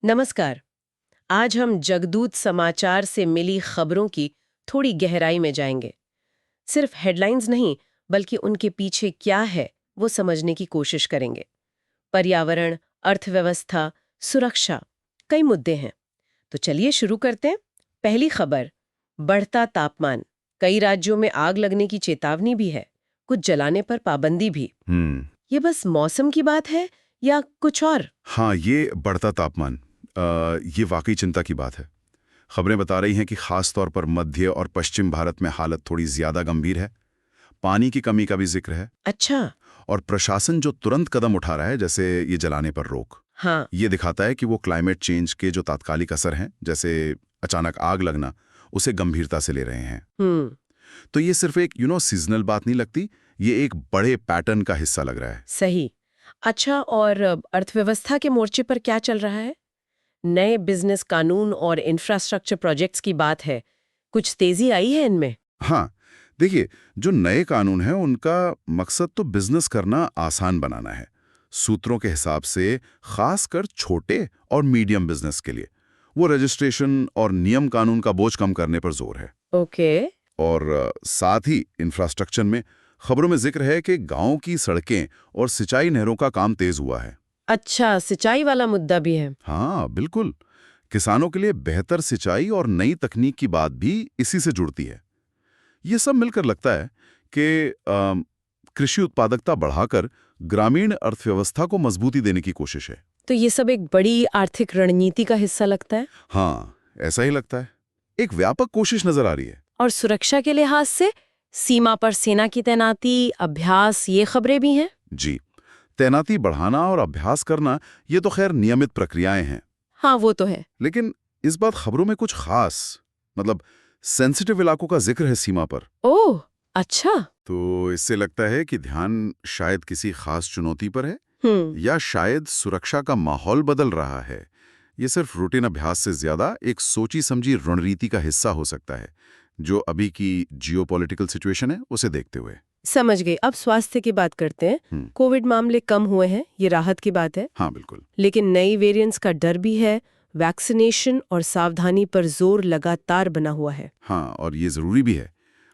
नमस्कार। आज हम जगदूत समाचार से मिली खबरों की थोड़ी गहराई में जाएंगे। सिर्फ हेडलाइंस नहीं, बल्कि उनके पीछे क्या है वो समझने की कोशिश करेंगे। पर्यावरण, अर्थव्यवस्था, सुरक्षा, कई मुद्दे हैं। तो चलिए शुरू करते हैं। पहली खबर, बढ़ता तापमान। कई राज्यों में आग लगने की चेतावनी भी है, कुछ जलाने पर पाबंदी भी। ये बस मौसम की बात है या कुछ और? हाँ, ये बढ़ता तापमान ये वाकई चिंता की बात है। खबरें बता रही हैं कि खास तौर पर मध्य और पश्चिम भारत में हालत थोड़ी ज्यादा गंभीर है। पानी की कमी का भी जिक्र है। अच्छा। और प्रशासन जो तुरंत कदम उठा रहा है, जैसे ये जलाने पर रोक, हाँ। ये दिखाता है कि वो क्लाइमेट चेंज के जो तात्कालिक असर हैं, जैसे अचानक आग लगना, उसे गंभीरता से ले रहे हैं। तो ये सिर्फ एक सीजनल बात नहीं लगती, ये एक बड़े पैटर्न का हिस्सा लग रहा है। सही। अच्छा, और अर्थव्यवस्था के मोर्चे पर क्या चल रहा है? नए बिजनेस कानून और इंफ्रास्ट्रक्चर प्रोजेक्ट्स की बात है। कुछ तेजी आई है इनमें? हाँ, देखिए, जो नए कानून हैं उनका मकसद तो बिजनेस करना आसान बनाना है। सूत्रों के हिसाब से खासकर छोटे और मीडियम बिजनेस के लिए वो रजिस्ट्रेशन और नियम कानून का बोझ कम करने पर जोर है। ओके। और साथ ही इंफ्रास्ट्रक्चर में खबरों में जिक्र है कि गांव की सड़कें और सिंचाई नहरों का काम तेज हुआ है। अच्छा, सिंचाई वाला मुद्दा भी है। हाँ, बिल्कुल। किसानों के लिए बेहतर सिंचाई और नई तकनीक की बात भी इसी से जुड़ती है। ये सब मिलकर लगता है कि कृषि उत्पादकता बढ़ाकर ग्रामीण अर्थव्यवस्था को मजबूती देने की कोशिश है। तो ये सब एक बड़ी आर्थिक रणनीति का हिस्सा लगता है। हाँ, ऐसा ही लगता है। एक व्यापक कोशिश नजर आ रही है। और सुरक्षा के लिहाज से सीमा पर सेना की तैनाती, अभ्यास, ये खबरें भी हैं। जी, तैनाती बढ़ाना और अभ्यास करना ये तो खैर नियमित प्रक्रियाएं हैं। हाँ, वो तो है। लेकिन इस बात खबरों में कुछ खास, मतलब सेंसिटिव इलाकों का जिक्र है सीमा पर। ओह, अच्छा। तो इससे लगता है कि ध्यान शायद किसी खास चुनौती पर है, हम्म। या शायद सुरक्षा का माहौल बदल रहा है। ये सिर्फ रूटीन अभ्यास से ज्यादा एक सोची समझी रणनीति का हिस्सा हो सकता है, जो अभी की जियोपॉलिटिकल सिचुएशन है उसे देखते हुए। समझ गई। अब स्वास्थ्य की बात करते हैं। कोविड मामले कम हुए हैं, ये राहत की बात है। हाँ, बिल्कुल। लेकिन नई वेरिएंट्स का डर भी है। वैक्सीनेशन और सावधानी पर जोर लगातार बना हुआ है। हाँ, और ये जरूरी भी है।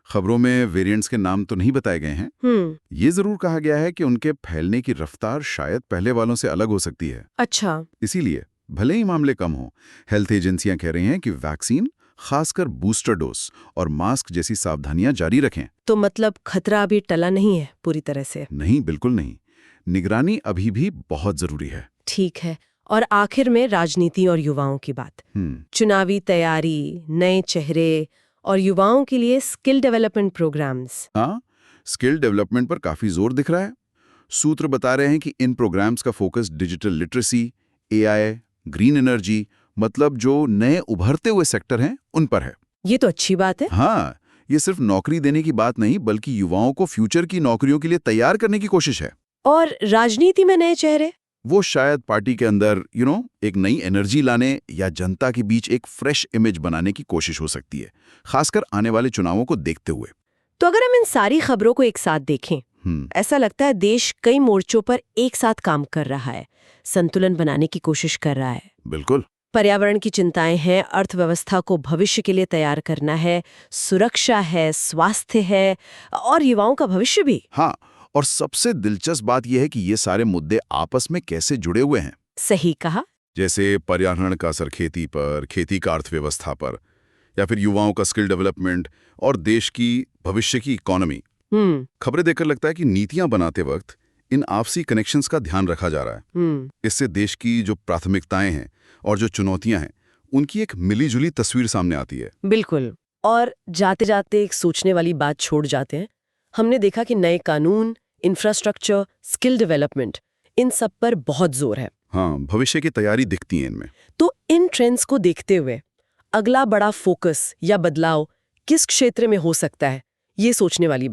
खबरों में वेरिएंट्स के नाम तो नहीं बताए गए हैं। ये जरूर कहा गया है कि उनके फैलने की रफ्तार शायद पहले वालों से अलग हो सकती है। अच्छा। इसीलिए भले ही मामले कम हों, हेल्थ एजेंसियां कह रही हैं कि वैक्सीन, खासकर बूस्टर डोज और मास्क जैसी सावधानियां जारी रखें। तो मतलब खतरा अभी टला नहीं है पूरी तरह से? नहीं, बिल्कुल नहीं। निगरानी अभी भी बहुत जरूरी है। ठीक है। और आखिर में राजनीति और युवाओं की बात। चुनावी तैयारी, नए चेहरे और युवाओं के लिए स्किल डेवलपमेंट प्रोग्राम्स। हाँ, स्किल डेवलपमेंट पर काफी जोर दिख रहा है। सूत्र बता रहे हैं कि इन प्रोग्राम्स का focus digital literacy, AI, green energy, मतलब जो नए उभरते हुए सेक्टर हैं उन पर है। ये तो अच्छी बात है। हाँ, ये सिर्फ नौकरी देने की बात नहीं, बल्कि युवाओं को फ्यूचर की नौकरियों के लिए तैयार करने की कोशिश है। और राजनीति में नए चेहरे? वो शायद पार्टी के अंदर एक नई एनर्जी लाने या जनता के बीच एक फ्रेश इमेज बनाने की कोशिश हो सकती है, खासकर आने वाले चुनावों को देखते हुए। तो अगर हम इन सारी खबरों को एक साथ देखें, ऐसा लगता है देश कई मोर्चों पर एक साथ काम कर रहा है, संतुलन बनाने की कोशिश कर रहा है। बिल्कुल। पर्यावरण की चिंताएं हैं, अर्थव्यवस्था को भविष्य के लिए तैयार करना है, सुरक्षा है, स्वास्थ्य है और युवाओं का भविष्य भी। हाँ, और सबसे दिलचस्प बात यह है कि ये सारे मुद्दे आपस में कैसे जुड़े हुए हैं। सही कहा। जैसे पर्यावरण का असर खेती पर, खेती का अर्थव्यवस्था पर, या फिर युवाओं का स्किल डेवलपमेंट और देश की भविष्य की इकोनॉमी। खबरें देखकर लगता है कि नीतियां बनाते वक्त इन आपसी कनेक्शंस का ध्यान रखा जा रहा है। इससे देश की जो प्राथमिकताएं हैं और जो चुनौतियां हैं, उनकी एक मिलीजुली तस्वीर सामने आती है। बिल्कुल। और जाते जाते एक सोचने वाली बात छोड़ जाते हैं। हमने देखा कि नए कानून, इंफ्रास्ट्रक्चर, स्किल डेवलपमेंट, इन सब पर बहुत जोर है। हाँ, भविष्य की तैयारी दिखती है इनमें। तो इन ट्रेंड्स को देखते हुए अगला बड़ा फोकस या बदलाव किस क्षेत्र में हो सकता है, ये सोचने वाली बात